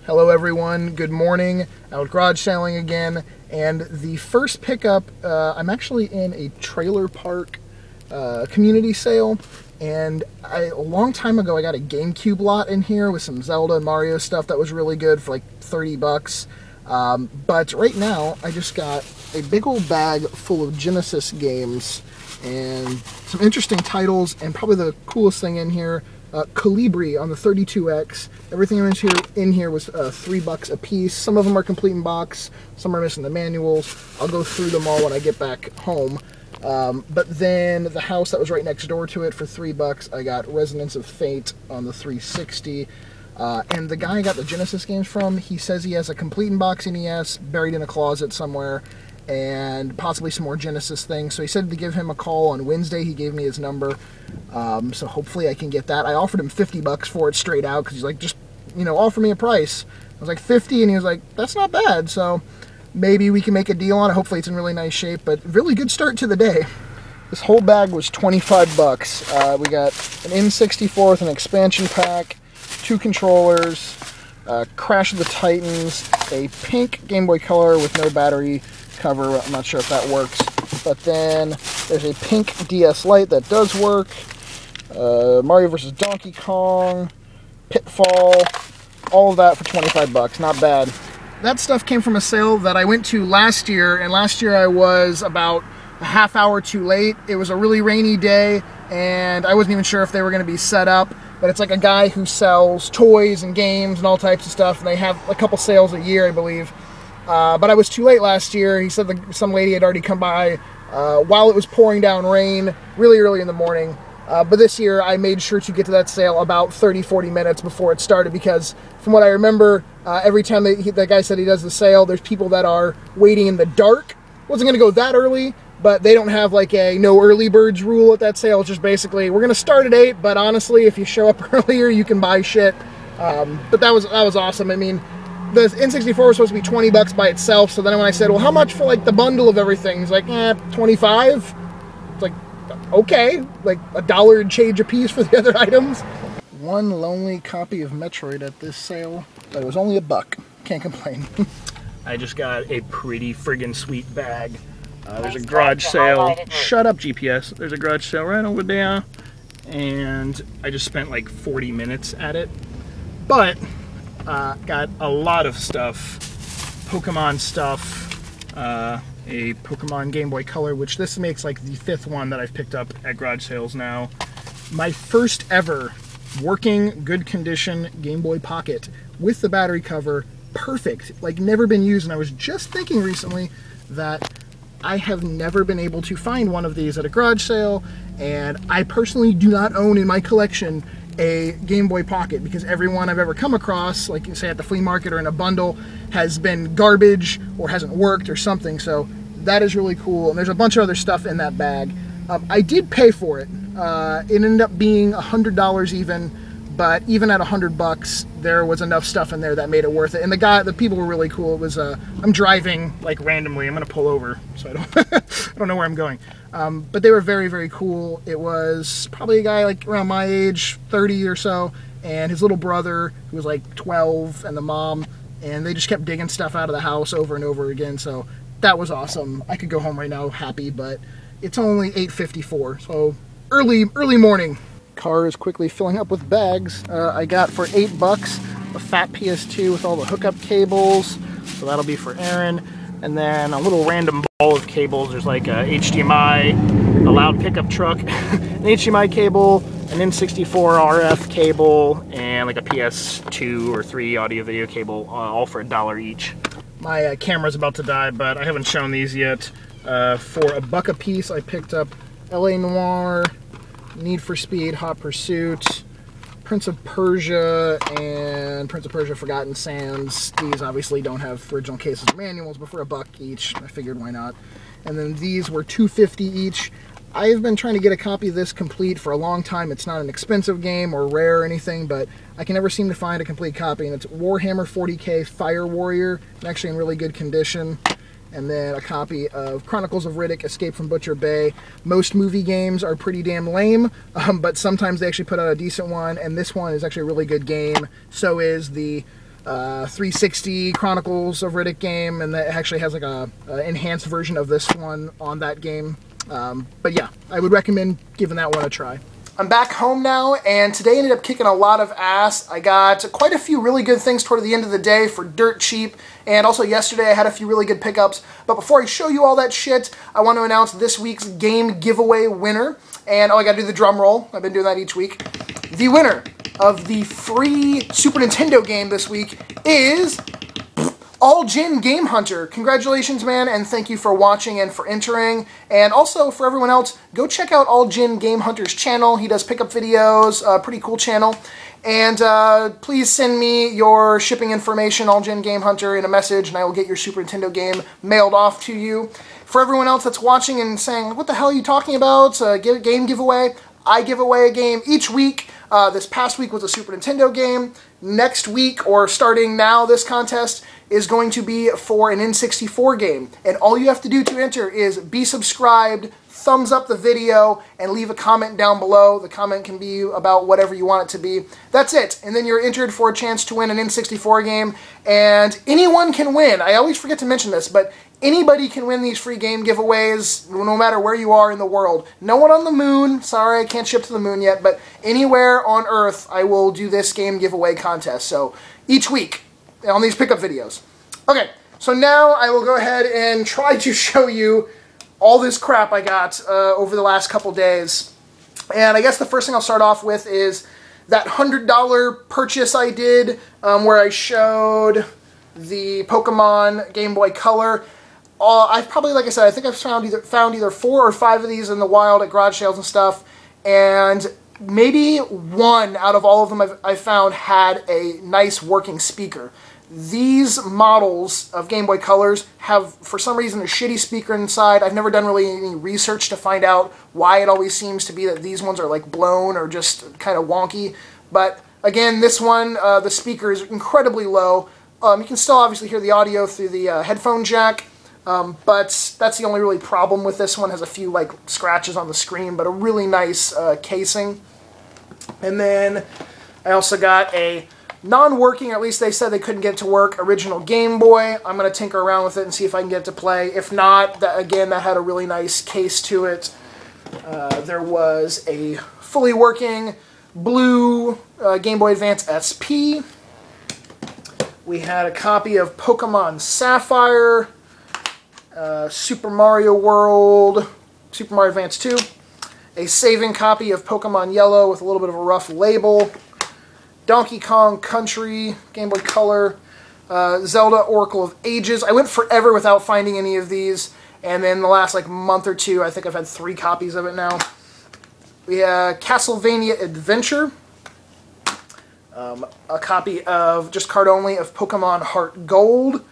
Hello everyone, good morning, out garage sailing again, and the first pickup, I'm actually in a trailer park community sale, and a long time ago I got a GameCube lot in here with some Zelda and Mario stuff that was really good for like 30 bucks, but right now I just got a big old bag full of Genesis games and some interesting titles, and probably the coolest thing in here, Calibri on the 32X. Everything in here was $3 a piece. Some of them are complete in box, some are missing the manuals. I'll go through them all when I get back home. But then the house that was right next door to it for $3, I got Resonance of Fate on the 360. And the guy I got the Genesis games from, he says he has a complete in box NES buried in a closet somewhere, and possibly some more Genesis things. So he said to give him a call on Wednesday. He gave me his number, so hopefully I can get that. I offered him $50 for it straight out, because he's like, just, you know, offer me a price. I was like, 50, and he was like, that's not bad, so maybe we can make a deal on it. Hopefully it's in really nice shape, but really good start to the day. This whole bag was 25 bucks. We got an N64 with an expansion pack, 2 controllers, Crash of the Titans, a pink Game Boy Color with no battery cover. I'm not sure if that works. But then there's a pink DS Lite that does work. Mario vs. Donkey Kong, Pitfall, all of that for 25 bucks. Not bad. That stuff came from a sale that I went to last year, and last year I was about a half hour too late. It was a really rainy day, and I wasn't even sure if they were going to be set up. But it's like a guy who sells toys and games and all types of stuff, and they have a couple sales a year, I believe. But I was too late last year. He said some lady had already come by while it was pouring down rain really early in the morning. But this year I made sure to get to that sale about 30-40 minutes before it started, because from what I remember, every time that guy said he does the sale, there's people that are waiting in the dark. Wasn't going to go that early, but they don't have like a no early birds rule at that sale. It's just basically, we're going to start at 8, but honestly, if you show up earlier, you can buy shit. But that was awesome. I mean, the N64 was supposed to be 20 bucks by itself, so then when I said, well, how much for like the bundle of everything? He's like, 25? It's like, okay, like $1 and change a piece for the other items. One lonely copy of Metroid at this sale, but it was only $1. Can't complain. I just got a pretty friggin' sweet bag. There's a garage sale. Shut up, GPS. There's a garage sale right over there, and I just spent like 40 minutes at it, but got a lot of stuff. Pokemon stuff, a Pokemon Game Boy Color, which this makes like the 5th one that I've picked up at garage sales now. My first ever working, good condition Game Boy Pocket with the battery cover, perfect, like never been used. And I was just thinking recently that I have never been able to find one of these at a garage sale, and I personally do not own in my collection a Game Boy Pocket, because every one I've ever come across, like you say at the flea market or in a bundle, has been garbage or hasn't worked or something. So that is really cool, and there's a bunch of other stuff in that bag. I did pay for it. It ended up being $100 even, but even at $100, there was enough stuff in there that made it worth it. And the people were really cool. It was I'm driving like randomly. I'm gonna pull over, so I don't I don't know where I'm going. But they were very, very cool. It was probably a guy like around my age, 30 or so, and his little brother who was like 12, and the mom, and they just kept digging stuff out of the house over and over again. So that was awesome. I could go home right now happy, but it's only 8:54, so early morning. Car is quickly filling up with bags. I got for $8 a fat PS2 with all the hookup cables, so that'll be for Aaron. And then a little random ball of cables. There's like a HDMI, a loud pickup truck, an HDMI cable, an N64 RF cable, and like a PS2 or 3 audio video cable, all for $1 each. My camera's about to die, but I haven't shown these yet. For $1 a piece, I picked up LA Noire, Need for Speed, Hot Pursuit, Prince of Persia, and Prince of Persia Forgotten Sands. These obviously don't have original cases or manuals, but for $1 each, I figured why not. And then these were $2.50 each. I've been trying to get a copy of this complete for a long time. It's not an expensive game or rare or anything, but I can never seem to find a complete copy. And it's Warhammer 40k Fire Warrior, actually in really good condition. And then a copy of Chronicles of Riddick, Escape from Butcher Bay. Most movie games are pretty damn lame, but sometimes they actually put out a decent one, and this one is actually a really good game. So is the 360 Chronicles of Riddick game, and that actually has like a enhanced version of this one on that game. But yeah, I would recommend giving that one a try. I'm back home now, and today ended up kicking a lot of ass. I got quite a few really good things toward the end of the day for dirt cheap, and also yesterday I had a few really good pickups. But before I show you all that shit, I want to announce this week's game giveaway winner. And oh, I gotta do the drum roll. I've been doing that each week. The winner of the free Super Nintendo game this week is All Jin Game Hunter. Congratulations, man, and thank you for watching and for entering. And also, for everyone else, go check out All Jin Game Hunter's channel. He does pickup videos, pretty cool channel. And please send me your shipping information, All Jin Game Hunter, in a message, and I will get your Super Nintendo game mailed off to you. For everyone else that's watching and saying, what the hell are you talking about? Game giveaway? I give away a game each week. This past week was a Super Nintendo game. Next week, or starting now, this contest is going to be for an N64 game. And all you have to do to enter is be subscribed, thumbs up the video, and leave a comment down below. The comment can be about whatever you want it to be. That's it. And then you're entered for a chance to win an N64 game. And anyone can win. I always forget to mention this, but anybody can win these free game giveaways, no matter where you are in the world. No one on the moon. Sorry, I can't ship to the moon yet, but anywhere on Earth, I will do this game giveaway contest. So each week on these pickup videos. Okay, so now I will go ahead and try to show you all this crap I got over the last couple days. And I guess the first thing I'll start off with is that $100 purchase I did where I showed the Pokemon Game Boy Color. I've probably, like I said, I think I've found either 4 or 5 of these in the wild at garage sales and stuff, and maybe one out of all of them I've found had a nice working speaker. These models of Game Boy Colors have, for some reason, a shitty speaker inside. I've never done really any research to find out why it always seems to be that these ones are like blown or just kind of wonky. But again, this one, the speaker is incredibly low. You can still obviously hear the audio through the headphone jack, but that's the only really problem with this one. It has a few like scratches on the screen, but a really nice casing. And then I also got a non-working, or at least they said they couldn't get it to work, original Game Boy. I'm going to tinker around with it and see if I can get it to play. If not, again, that had a really nice case to it. There was a fully working blue Game Boy Advance SP. We had a copy of Pokemon Sapphire, Super Mario World, Super Mario Advance 2, a saving copy of Pokemon Yellow with a little bit of a rough label, Donkey Kong Country, Game Boy Color, Zelda Oracle of Ages. I went forever without finding any of these, and then the last like month or two, I think I've had 3 copies of it now. We have Castlevania Adventure, a copy of, just card only, of Pokemon Heart Gold.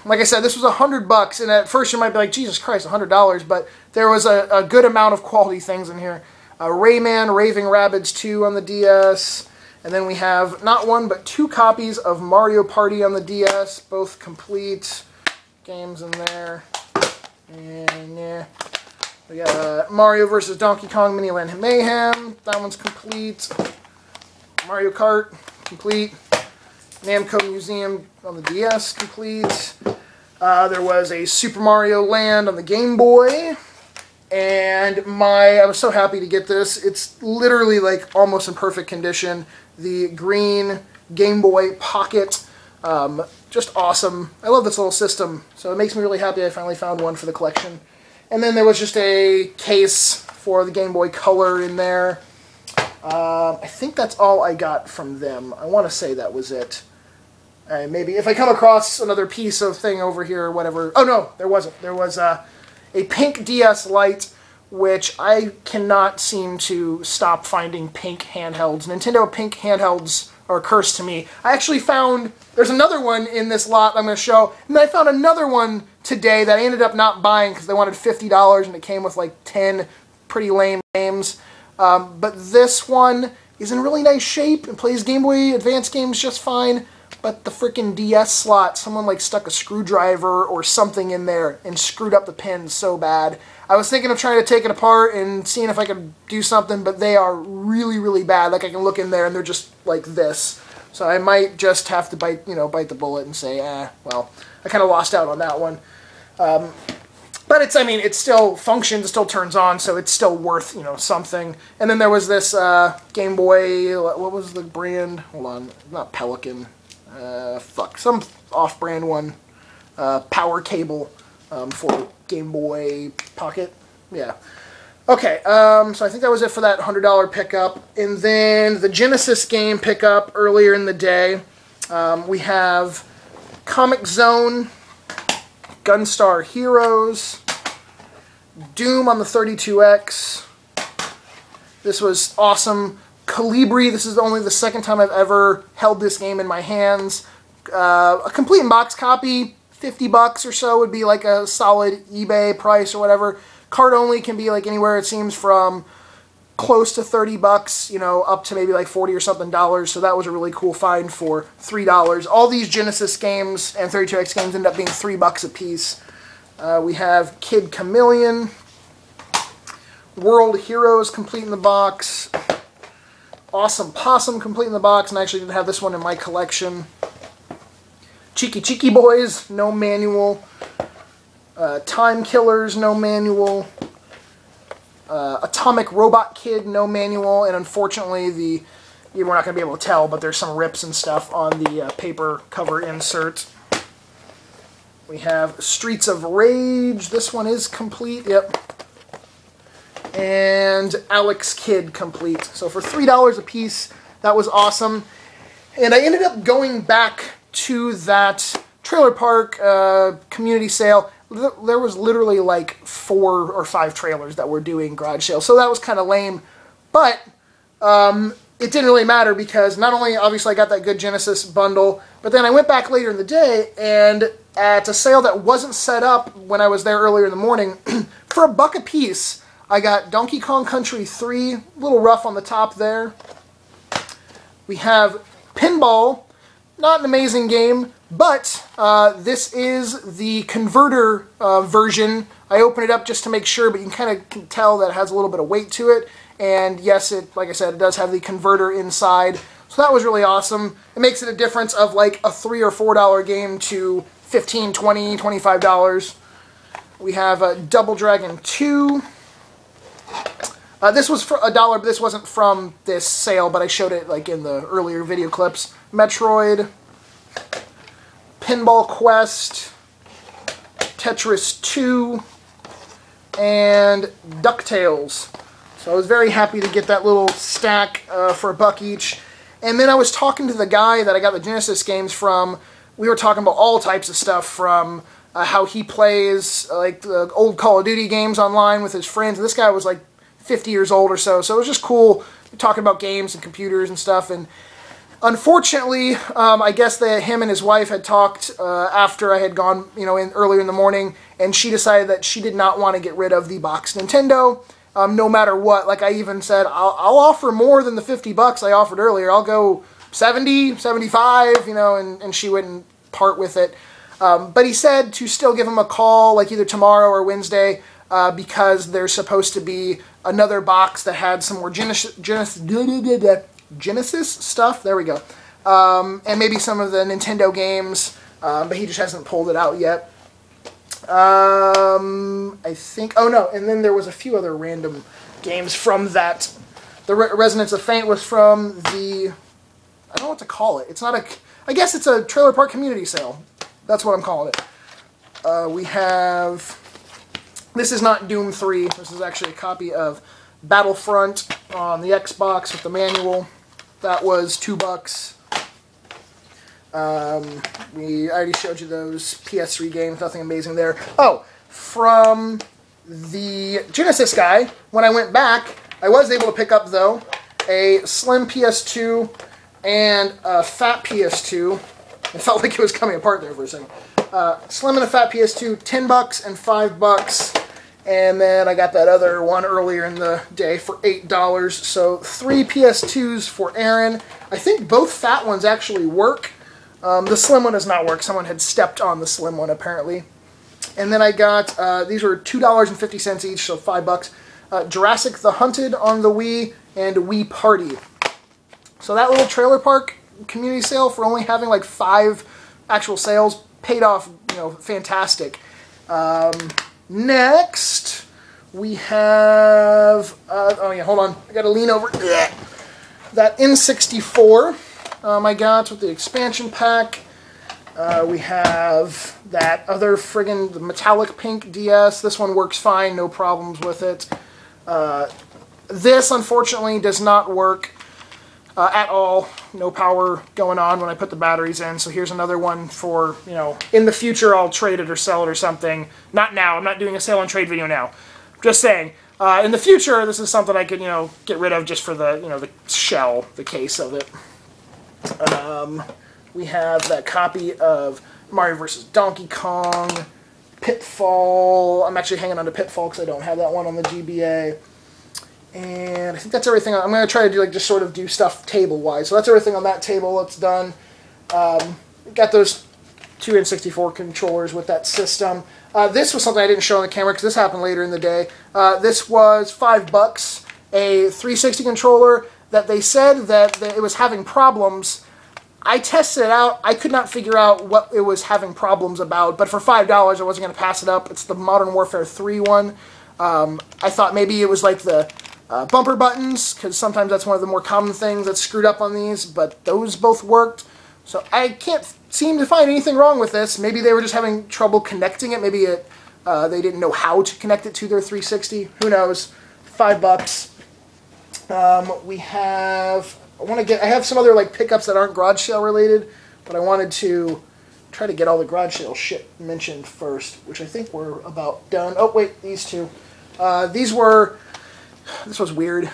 Like I said, this was $100, and at first you might be like, Jesus Christ, $100, but there was a good amount of quality things in here. Rayman Raving Rabbids 2 on the DS, and then we have not 1 but 2 copies of Mario Party on the DS, both complete games in there. And yeah, we got Mario vs. Donkey Kong Mini Land Mayhem, that one's complete. Mario Kart, complete. Namco Museum on the DS, complete. There was a Super Mario Land on the Game Boy. And I was so happy to get this. It's literally like almost in perfect condition. The green Game Boy Pocket. Just awesome. I love this little system. So it makes me really happy I finally found one for the collection. And then there was just a case for the Game Boy Color in there. I think that's all I got from them. I want to say that was it. Maybe if I come across another piece of thing over here or whatever. Oh no, there wasn't. There was a pink DS Lite, which I cannot seem to stop finding pink handhelds. Nintendo pink handhelds are a curse to me. I actually found, there's another one in this lot I'm going to show, and then I found another one today that I ended up not buying because they wanted $50 and it came with like 10 pretty lame games. But this one is in really nice shape and plays Game Boy Advance games just fine. But the frickin' DS slot, someone like stuck a screwdriver or something in there and screwed up the pins so bad. I was thinking of trying to take it apart and seeing if I could do something, but they are really, really bad. Like I can look in there and they're just like this. So I might just have to bite the bullet and say, well, I kind of lost out on that one. But it's, I mean, it still functions, it still turns on, so it's still worth, something. And then there was this Game Boy, what was the brand? Hold on, not Pelican. Some off-brand one. Power cable for Game Boy Pocket. Yeah. Okay, so I think that was it for that $100 pickup. And then the Genesis game pickup earlier in the day. We have Comic Zone, Gunstar Heroes, Doom on the 32X. This was awesome. Calibri, this is only the second time I've ever held this game in my hands. A complete box copy, $50 or so would be like a solid eBay price or whatever. Card only can be like anywhere, it seems, from close to $30, up to maybe like $40 or something dollars. So that was a really cool find for $3. All these Genesis games and 32X games end up being $3 a piece. We have Kid Chameleon, World Heroes complete in the box, Awesome Possum complete in the box, and I actually didn't have this one in my collection. Cheeky Cheeky Boys, no manual. Time Killers, no manual. Atomic Robot Kid, no manual, and unfortunately we're not going to be able to tell, but there's some rips and stuff on the paper cover insert. We have Streets of Rage, this one is complete, yep. And Alex Kidd complete. So for $3 a piece, that was awesome. And I ended up going back to that trailer park community sale. There was literally like 4 or 5 trailers that were doing garage sales, so that was kind of lame. But it didn't really matter because not only obviously I got that good Genesis bundle, but then I went back later in the day and at a sale that wasn't set up when I was there earlier in the morning, for $1 a piece, I got Donkey Kong Country 3, a little rough on the top there. We have Pinball, not an amazing game, but this is the converter version. I opened it up just to make sure, but you can tell that it has a little bit of weight to it. And yes, like I said, it does have the converter inside. So that was really awesome. It makes it a difference of like a $3 or $4 game to $15, $20, $25. We have Double Dragon 2. This was for $1, but this wasn't from this sale, but I showed it like in the earlier video clips. Metroid, Pinball Quest, Tetris 2, and DuckTales. So I was very happy to get that little stack for $1 each. And then I was talking to the guy that I got the Genesis games from. We were talking about all types of stuff from how he plays like the old Call of Duty games online with his friends. And this guy was like 50 years old or so. So it was just cool talking about games and computers and stuff. And unfortunately, I guess that him and his wife had talked after I had gone, earlier in the morning, and she decided that she did not want to get rid of the box Nintendo, no matter what. Like I even said, I'll offer more than the $50 I offered earlier. I'll go 70, 75, and she wouldn't part with it. But he said to still give him a call, like either tomorrow or Wednesday, because there's supposed to be another box that had some more Genesis stuff. There we go. And maybe some of the Nintendo games, but he just hasn't pulled it out yet. I think... Oh, no. And then there was a few other random games from that. The Resonance of Fate was from the... I don't know what to call it. It's not a... I guess it's a trailer park community sale. That's what I'm calling it. We have... This is not Doom 3. This is actually a copy of Battlefront on the Xbox with the manual. That was $2. I already showed you those PS3 games. Nothing amazing there. Oh, from the Genesis guy, when I went back, I was able to pick up, though, a slim PS2 and a fat PS2. It felt like it was coming apart there for a second. Slim and a fat PS2, $10 and $5. And then I got that other one earlier in the day for $8. So 3 PS2s for Aaron. I think both fat ones actually work. The slim one does not work. Someone had stepped on the slim one, apparently. And then I got, these were $2.50 each, so $5. Jurassic the Hunted on the Wii and Wii Party. So that little trailer park community sale for only having like 5 actual sales. Paid off, fantastic. Next, we have, oh yeah, hold on, I gotta lean over. That N64 I got with the expansion pack. We have that other friggin' the metallic pink DS. This one works fine, no problems with it. This, unfortunately, does not work at all. No power going on when I put the batteries in. So here's another one for, in the future I'll trade it or sell it or something. Not now. I'm not doing a sale and trade video now. Just saying. In the future, this is something I could, get rid of just for the, the shell, the case of it. We have that copy of Mario vs. Donkey Kong, Pitfall. I'm actually hanging on to Pitfall because I don't have that one on the GBA. And I think that's everything. I'm going to try to do, just sort of do stuff table-wise. So that's everything on that table. That's done. Got those 2 N64 controllers with that system. This was something I didn't show on the camera because this happened later in the day. This was $5, a 360 controller that they said that it was having problems. I tested it out. I could not figure out what it was having problems about, but for $5, I wasn't going to pass it up. It's the Modern Warfare 3 one. I thought maybe it was like the bumper buttons, because sometimes that's one of the more common things that's screwed up on these, but those both worked. So I can't seem to find anything wrong with this. Maybe they were just having trouble connecting it. Maybe they didn't know how to connect it to their 360. Who knows? $5. We have... I have some other pickups that aren't garage sale related, but I wanted to try to get all the garage sale shit mentioned first, which I think we're about done. Oh wait, these two. This was weird.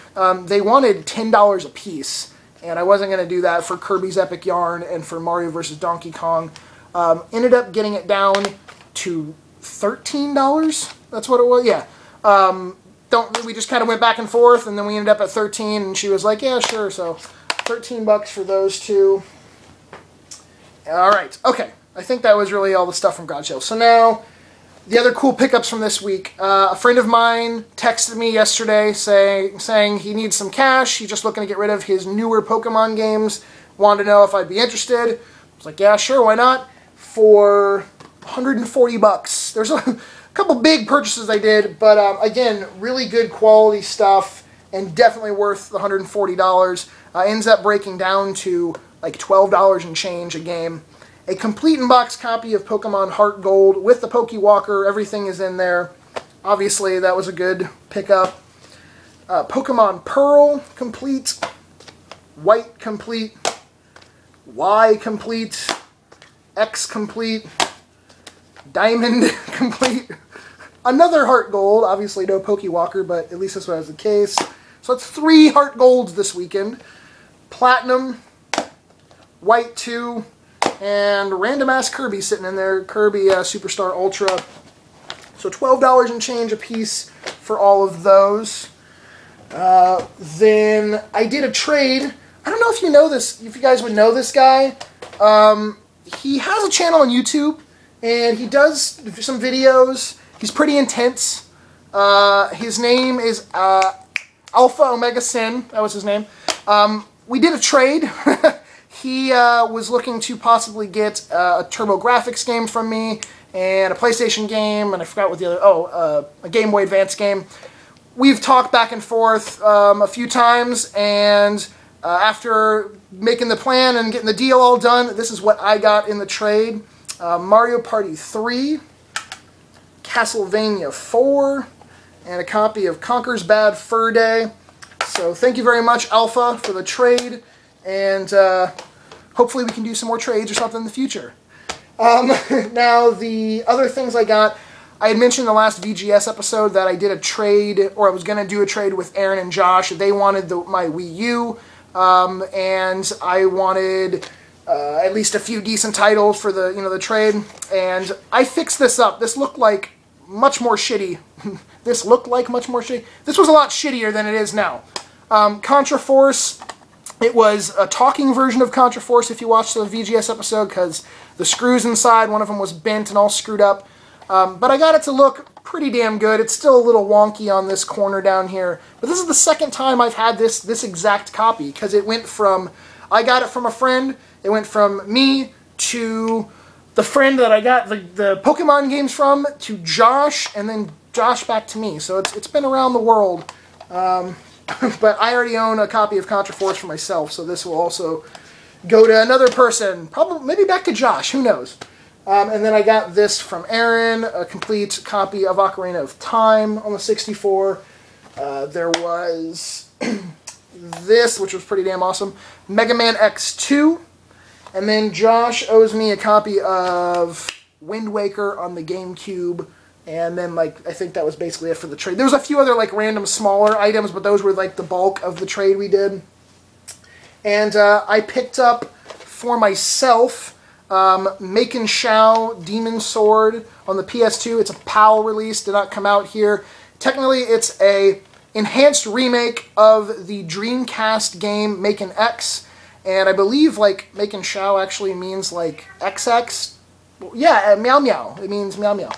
They wanted $10 a piece, and I wasn't going to do that for Kirby's Epic Yarn and for Mario vs. Donkey Kong. Ended up getting it down to $13. That's what it was. Yeah. We just kind of went back and forth, and then we ended up at 13, and she was like, yeah, sure. So $13 for those two. All right. Okay. I think that was really all the stuff from garage sale. So now, the other cool pickups from this week. A friend of mine texted me yesterday saying he needs some cash. He's just looking to get rid of his newer Pokemon games. Wanted to know if I'd be interested. I was like, yeah, sure, why not? For $140. There's a couple big purchases I did, but again, really good quality stuff and definitely worth the $140. Ends up breaking down to like $12 and change a game. A complete in-box copy of Pokemon Heart Gold with the Pokewalker. Everything is in there. Obviously, that was a good pickup. Pokemon Pearl complete. White complete. Y complete. X complete. Diamond complete. Another Heart Gold. Obviously, no Pokewalker, but at least this was the case. So that's 3 Heart Golds this weekend. Platinum. White 2. And random-ass Kirby sitting in there. Kirby Superstar Ultra. So $12 and change a piece for all of those. Then I did a trade. I don't know if you know this, if you guys would know this guy. He has a channel on YouTube, and he does some videos. He's pretty intense. His name is Alpha Omega Sin. That was his name. We did a trade. He was looking to possibly get a TurboGrafx game from me, and a PlayStation game, and I forgot what the other, a Game Boy Advance game. We've talked back and forth a few times, and after making the plan and getting the deal all done, this is what I got in the trade. Mario Party 3, Castlevania 4, and a copy of Conker's Bad Fur Day. So thank you very much, Alpha, for the trade, and hopefully we can do some more trades or something in the future. Now, the other things I got, I had mentioned in the last VGS episode that I did a trade, or I was going to do a trade with Aaron and Josh. They wanted my Wii U, and I wanted at least a few decent titles for the the trade. And I fixed this up. This looked like much more shitty. This looked like much more shitty. This was a lot shittier than it is now. Contra Force. It was a talking version of Contra Force if you watched the VGS episode, because the screws inside, one of them was bent and all screwed up. But I got it to look pretty damn good. It's still a little wonky on this corner down here. But this is the second time I've had this exact copy, because it went from I got it from a friend. It went from me to the friend that I got the Pokemon games from, to Josh, and then Josh back to me. So it's been around the world. But I already own a copy of Contra Force for myself, so this will also go to another person. Probably, maybe back to Josh, who knows. And then I got this from Aaron, a complete copy of Ocarina of Time on the 64. There was this, which was pretty damn awesome, Mega Man X2. And then Josh owes me a copy of Wind Waker on the GameCube. And then, like, I think that was basically it for the trade. There was a few other, like, random smaller items, but those were, like, the bulk of the trade we did. And I picked up for myself Maken Shao Demon Sword on the PS2. It's a PAL release, did not come out here. Technically, it's a enhanced remake of the Dreamcast game Maken X. And I believe, like, Maken Shao actually means, like, XX. Yeah, Meow Meow. It means Meow Meow.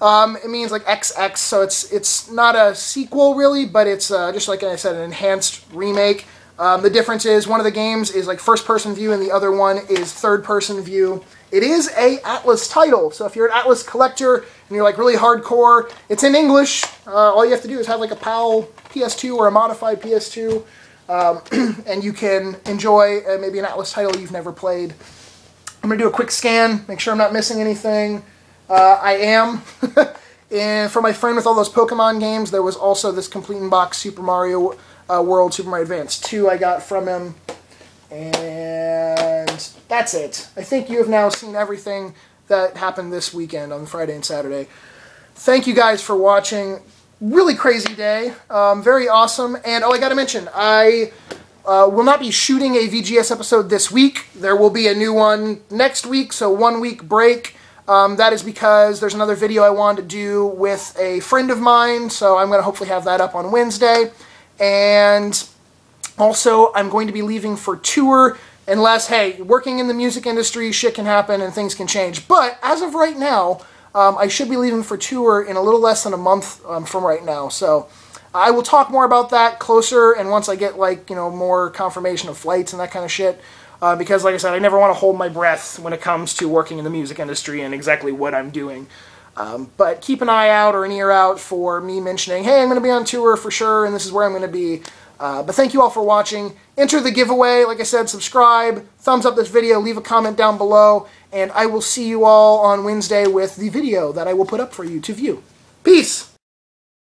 It means like XX, so it's not a sequel really, but it's just like I said, an enhanced remake. The difference is one of the games is like first-person view and the other one is third-person view. It is a Atlas title, so if you're an Atlas collector and you're like really hardcore, it's in English. All you have to do is have like a PAL PS2 or a modified PS2, and you can enjoy maybe an Atlas title you've never played. I'm going to do a quick scan, make sure I'm not missing anything. I am. And for my friend with all those Pokemon games, there was also this complete in-box Super Mario World, Super Mario Advance 2 I got from him. And that's it. I think you have now seen everything that happened this weekend on Friday and Saturday. Thank you guys for watching. Really crazy day. Very awesome. And, oh, I gotta mention, I will not be shooting a VGS episode this week. There will be a new one next week, so 1 week break. That is because there's another video I wanted to do with a friend of mine, so I'm going to hopefully have that up on Wednesday. And also, I'm going to be leaving for tour, unless, hey, working in the music industry, shit can happen and things can change. But as of right now, I should be leaving for tour in a little less than a month from right now. So I will talk more about that closer, and once I get, like, you know, more confirmation of flights and that kind of shit. Because, like I said, I never want to hold my breath when it comes to working in the music industry and exactly what I'm doing. But keep an eye out or an ear out for me mentioning, hey, I'm going to be on tour for sure, and this is where I'm going to be. But thank you all for watching. Enter the giveaway. Like I said, subscribe, thumbs up this video, leave a comment down below, and I will see you all on Wednesday with the video that I will put up for you to view. Peace!